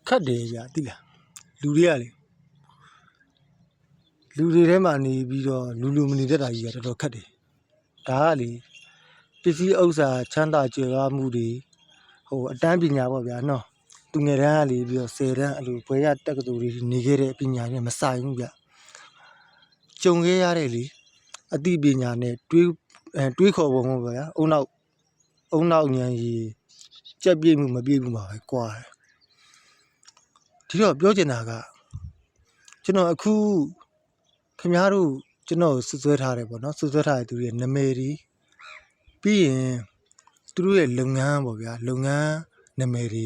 ခတ်တယ်ဗျတိလားလူတွေကလေလူတွေထဲမှာနေပြီးတော့လူမနေတတ်တာကြီးကတော်တော်ခတ်တယ်ဒါကလေပစ္စည်းဥစ္စာချမ်းသာကြွယ်ဝမှုတွေဟိုအတန်းပညာပေါ့ဗျာနော်သူငယ်တန်းကလေပြီးတော့10တန်းအဲ့လိုဘွယ်ရတက်ကတူတွေနေခဲ့တဲ့ပညာနဲ့မဆိုင်ဘူးဗျကြုံခဲ့ရတဲ့လေအသိပညာနဲ့တွေးခေါ်ပုံပေါ့ဗျာအုံနောက်ဉာဏ်ကြီးကြက်ပြည့်မှုမပြည့်မှုပါပဲကွာဒီတော့ပြောချင်တာကကျွန်တော်အခုခင်ဗျားတို့ကျွန်တော်ဆွဆွဲထားတယ်ပေါ့နော်ဆွဆွဲထားတဲ့သူတွေနာမည်တွေပြီးရင်သူတို့ရဲ့လုပ်ငန်းပေါ့ဗျာလုပ်ငန်းနာမည်တွေ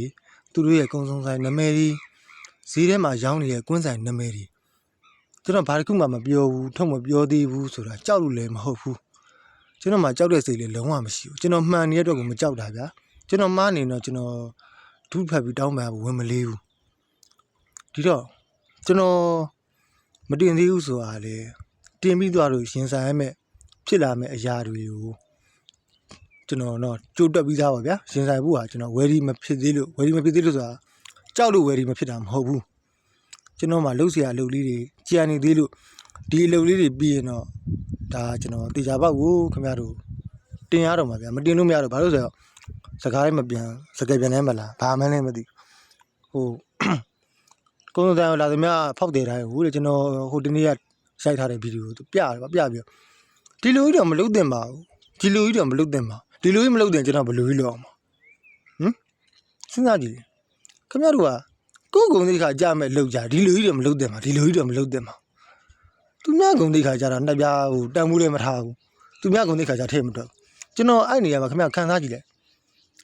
သူတို့ရဲ့ကုန်းဆောင်ဆိုင်နာမည်တွေဈေးထဲမှာရောင်းနေတဲ့ကွန်းဆိုင်နာမည်တွေကျွန်တော်ဘာတစ်ခုမှမပြောဘူးထုတ်မပြောသေးဘူးဆိုတာကြောက်လို့လည်းမဟုတ်ဘူးကျွန်တော်မှကြောက်တဲ့စိတ်လည်းလုံးဝမရှိဘူးကျွန်တော်မှန်နေတဲ့အတွက်ကိုမကြောက်တာဗျာကျွန်တော်မှားနေတော့ကျွန်တော်ဒုဖက်ပြီးတောင်းပန်ဝင်မလေးဘူးဒီတော့ကျွန်တော်မတင်သေးဘူးဆိုတာလေတင်ပြီးသွားလို့ရင်ဆိုင်ရမယ်ဖြစ်လာမယ့်အရာတွေကိုကျွန်တော်တော့ကြိုးတက်ပြီးသားပါဗျာရင်ဆိုင်ဖို့ဟာကျွန်တော်ဝယ်ဒီမဖြစ်သေးလို့ဆိုတာကြောက်လို့ဝယ်ဒီမဖြစ်တာမဟုတ်ဘူးကျွန်တော်မှလှုပ်เสียအလုပ်လေးတွေကြံနေသေးလို့ဒီအလုပ်လေးတွေပြီးရင်တော့ဒါကျွန်တော်တေချာပေါက်ကိုခင်ဗျားတို့တင်ရတော့မှာဗျာမတင်လို့မရတော့ဘာလို့ဆိုတော့စကားလေးမပြန်စကားပြန်နေမလားဘာမှလည်းမသိဟိုကုန်းဆိုင်လာသမျှဖောက်တယ်တိုင်းဟိုလေကျွန်တော်ဟိုဒီနေ့ကရိုက်ထားတဲ့ဗီဒီယိုသူပြပြီးဒီလိုကြီးတော့မလုပ်သင့်ပါဘူးဒီလိုကြီးတော့မလုပ်သင့်ပါဒီလိုကြီးမလုပ်သင့်ကျွန်တော်ဘယ်လိုကြီးလုပ်အောင်စဉ်းစားကြည့်ခင်ဗျားတို့ကကိုယ်ကုံတိခါကြမဲ့လောက်ကြဒီလိုကြီးတော့မလုပ်သင့်ပါဒီလိုကြီးတော့မလုပ်သင့်ပါသူများကုံတိခါကြတာနှစ်ပြားဟိုတန်မှုလည်းမထားဘူးသူများကုံတိခါကြထည့်မတော့ကျွန်တော်အဲ့နေရာမှာခင်ဗျားခံစားကြည့်လိုက်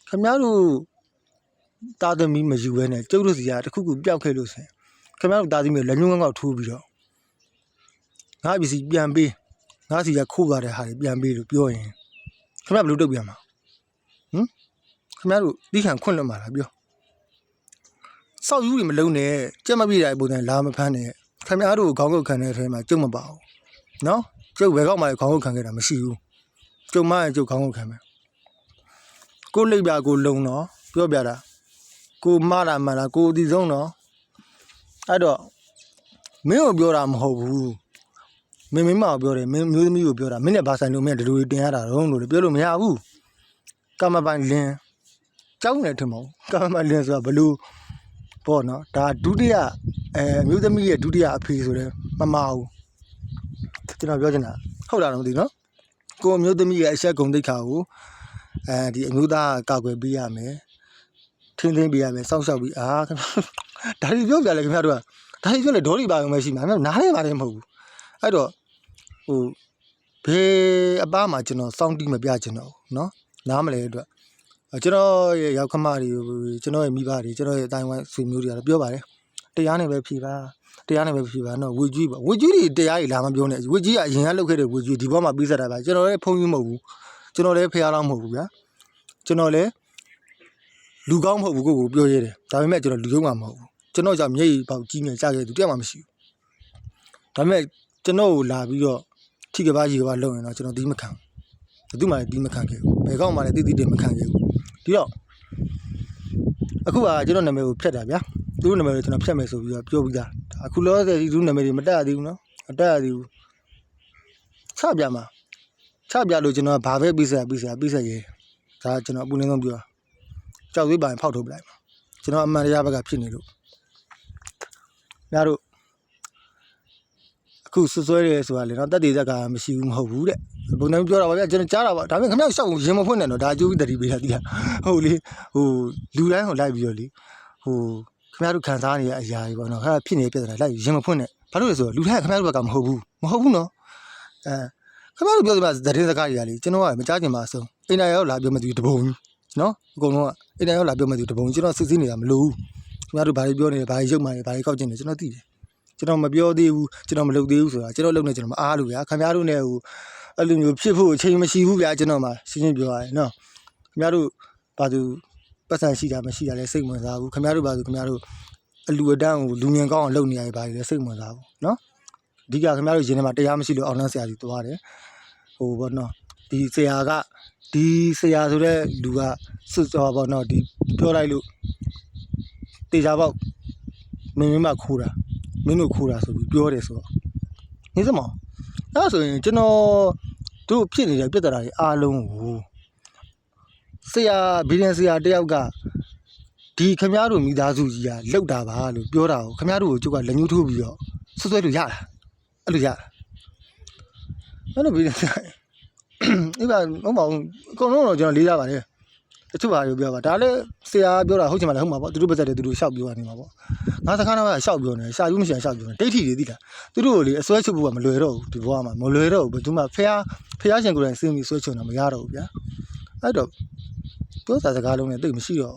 ခင်ဗျားတို့တာသမီမယူဘဲနဲ့ကျုပ်တို့စီကတခုခုပျောက်ခဲ့လို့ဆိုရင်ခင်ဗျားတို့တာသမီလက်ညှိုးကောက်ထိုးပြီးတော့ငါပစ္စည်းပြန်ပေးငါစီကခိုးသွားတဲ့ဟာတွေပြန်ပေးလို့ပြောရင်ခင်ဗျားဘယ်လိုတုတ်ပြန်မှာခင်ဗျားတို့ဒီခံခွင့်လွတ်မှာလားပြောစောက်ယူတွေမလုံးနဲ့ကြက်မပြေတဲ့ပုံစံလာမဖမ်းနဲ့ခင်ဗျားတို့ခေါင်းကုတ်ခံတဲ့အထဲမှာကျုပ်မပါဘူးနော်ကျုပ်ဘယ်ကောက်မှလည်းခေါင်းကုတ်ခံခဲ့တာမရှိဘူးကျုပ်မရင်ကျုပ်ခေါင်းကုတ်ခံမယ်ကိုလိပ်ပြကိုလုံတော့ပြောပြတာကိုမှားတာမှန်လားကိုအတီဆုံးတော့အဲ့တော့မင်းကိုပြောတာမဟုတ်ဘူးမင်းမကိုပြောတယ်မင်းမျိုးသမီးကိုပြောတာမင်းနဲ့ဘာဆိုင်လို့မင်းဒီလိုတင်ရတာတော့လို့ပြောလို့မရဘူးကမ္မပိုင်လင်းကြောင်းနေထင်မဟုတ်ကမ္မပိုင်လင်းဆိုတာဘလို့ပေါ့နော်ဒါဒုတိယမျိုးသမီးရဲ့ဒုတိယအဖေဆိုတဲ့မမဘူးကျွန်တော်ပြောချင်တာဟုတ်လားတော့မသိနော်ကိုအမျိုးသမီးရဲ့အဆက်ဂုံတိတ်ခါကိုဒီအမျိုးသားကောက်ွယ်ပေးရမယ်ထင်းပေးရမယ်စောင့်ရှောက်ပြီးဒါတွေပြောပြလဲခင်ဗျားတို့ကဒါတွေပြောလဲဒေါ်လီပါရုံပဲရှိမှာနားလဲပါတယ်မဟုတ်ဘူးအဲ့တော့ဟိုဘယ်အပားမှာကျွန်တော်စောင့်တီးမပြချင်တော့ဘူးเนาะနားမလဲအတွက်ကျွန်တော်ရဲ့ရောက်ခမတွေကျွန်တော်ရဲ့မိဘတွေကျွန်တော်ရဲ့အတိုင်းဝိုင်းဆွေမျိုးတွေကတော့ပြောပါတယ်တရားနဲ့ပဲဖြေပါနော်ဝေကြီးပါဝေကြီးတွေတရားကြီးလာမပြောနဲ့ဝေကြီးကအရင်ကလုပ်ခဲ့တဲ့ဝေကြီးဒီဘောမှာပြီးဆက်တာပါကျွန်တော်လည်းဖုံးကြီးမဟုတ်ဘူးကျွန်တော်လည်းဖျားလောင်းမဟုတ်ဘူးဗျာကျွန်တော်လည်းလူကောင်းမဟုတ်ဘူးကိုပြောရဲတယ်ဒါပေမဲ့ကျွန်တော်လူယုံမှာမဟုတ်ဘူးကျွန်တော်ကြောင့်မျက်ရည်ပေါက်ကြီးငယ်ကြခဲ့သူတယောက်မှမရှိဘူးဒါပေမဲ့ကျွန်တော်ကိုလာပြီးတော့ထိကပါကြီးကပါလုံရင်တော့ကျွန်တော်ဒီမခံဘူးဘယ်သူမှလည်းဒီမခံခဲ့ဘူးဘယ်ကောက်မှလည်းတိတိမခံခဲ့ဘူးဒီတော့အခုကကျွန်တော်နာမည်ကိုဖြတ်တာဗျာသူတို့နာမည်ကိုကျွန်တော်ဖြတ်မယ်ဆိုပြီးတော့ပြောပြီးသားအခုလောဆယ်ဒီသူနာမည်တွေမတက်ရသေးဘူးနော်မတက်ရသေးဘူးချပြမှာချပြလို့ကျွန်တော်ဘာပဲပြီးဆက်ရဲဒါကျွန်တော်အပူလင်းဆုံးပြောကြောက်သေးပါရင်ဖောက်ထုတ်ပလိုက်မှာကျွန်တော်အမှန်တရားဘက်ကဖြစ်နေလို့ညတို့အခုဆွဲရဲဆိုတာလေတော့တက်တည်ဇက်ကမရှိဘူးမဟုတ်ဘူးတဲ့ဘုံနေပြောတာပါဗျာကျွန်တော်ကြားတာပါဒါပေမဲ့ခင်ဗျားရှောက်ရင်မဖွင့်နဲ့တော့ဒါအကျိုးတတိပေးတာတိလားဟုတ်လေဟိုလူတိုင်းကိုလိုက်ပြီးတော့လေဟိုခင်ဗျားတို့ခံစားနေရအရာကြီးပေါ့နော်ခါဖြစ်နေပြဿနာလိုက်ရင်မဖွင့်နဲ့ဘာလို့လဲဆိုတော့လူတိုင်းခင်ဗျားတို့ဘက်ကမဟုတ်ဘူးနော်ခင်ဗျားတို့ပြောသမျှသတင်းစကားတွေကလေကျွန်တော်ကမကြားချင်ပါဆုံးအိမ်နိုင်ရောက်လာပြောမှသူတပုံနော်အကုန်လုံးကအိမ်နိုင်ရောက်လာပြောမှသူတပုံကျွန်တော်စစ်စစ်နေတာမလို့ခင်ဗျားတို့ဘာတွေပြောနေလဲဘာတွေရုပ်မှန်နေဘာတွေကောက်ကျင်နေကျွန်တော်သိတယ်ကျွန်တော်မပြောသေးဘူးကျွန်တော်မလုပ်သေးဘူးဆိုတာကျွန်တော်လုပ်နေကျွန်တော်မအားလို့ဗျာခင်ဗျားတို့နဲ့ဟိုအဲ့လိုမျိုးဖြစ်ဖို့အချိန်မရှိဘူးဗျာကျွန်တော်မှရှင်းရှင်းပြောရတယ်နော်ခင်ဗျားတို့ဘာသူပတ်စံရှိတာမရှိတာလဲစိတ်ဝင်စားဘူးခင်ဗျားတို့ဘာသူခင်ဗျားတို့အလူအတန်းကိုလူငင်ကောင်းအောင်လုပ်နေရပါလေစိတ်ဝင်စားဘူးနော်အဓိကခင်ဗျားတို့ရင်ထဲမှာတရားမရှိလို့အောင်လန်းဆရာကြီးသွားတယ်ဟိုဘောနော်ဒီဆရာဆိုတဲ့လူကစွတ်စောဘောနော်ဒီပြောလိုက်လို့တေချာပေါက် မင်းမခိုးတာမင်းတို့ခိုးတာဆိုပြီးပြောတယ်ဆိုတော့နေစမောင်အဲ့ဆိုရင်ကျွန်တော်တို့ဖြစ်နေတဲ့ပြဿနာတွေအားလုံးကိုဆရာဘီလန်ဆရာတယောက်ကဒီခမားတို့မိသားစုကြီးကလောက်တာပါလို့ပြောတာကိုခမားတို့ကိုကျုပ်ကလက်ညှိုးထိုးပြီးတော့ဆွဆွဲလို့ရတာအဲ့လိုရတာအဲ့လိုဘီလန်ဆရာအဲ့ပါမဟုတ်ပါဘူးအကုန်လုံးတော့ကျွန်တော်လေးစားပါတယ်တချို့ပါပြောပြပါဒါလည်းဆရာပြောတာဟုတ်ချင်မှလည်းဟုတ်မှာပေါ့သူတို့ပတ်သက်တယ်သူတို့ရှောက်ပြောနေမှာပေါ့ငါစကားတော့ရှောက်ပြောနေရှာယူမရှိရှောက်ပြောနေဒိဋ္ဌိတွေသိလားသူတို့ကိုလေအစွဲချုပ်ဖို့ကမလွယ်တော့ဘူးဒီဘဝမှာမလွယ်တော့ဘူးဘယ်သူမှဖះရှင်ကိုယ်တိုင်စင်းပြီးဆွဲချုံတာမရတော့ဘူးဗျာအဲ့တော့ပြောစာစကားလုံးနဲ့တိတ်မရှိတော့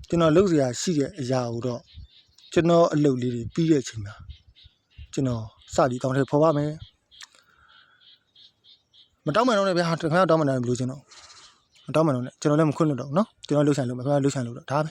ကျွန်တော်လုပ်စရာရှိတဲ့အရာကိုတော့ကျွန်တော်အလုပ်လေးတွေပြီးတဲ့အချိန်မှာကျွန်တော်စပြီးကောင်းတယ်ဖော်ပါမယ်မတောင်းမှန်တော့လည်းဗျာခင်ဗျားတောင်းမှန်တယ်ဘယ်လိုကျွန်တော်မတောင်းမှန်တော့လည်းကျွန်တော်လည်းမခွင့်လို့တော့နော်ကျွန်တော်လှုပ်ဆိုင်လို့မခင်ဗျားလှုပ်ဆိုင်လို့တော့ဒါပဲ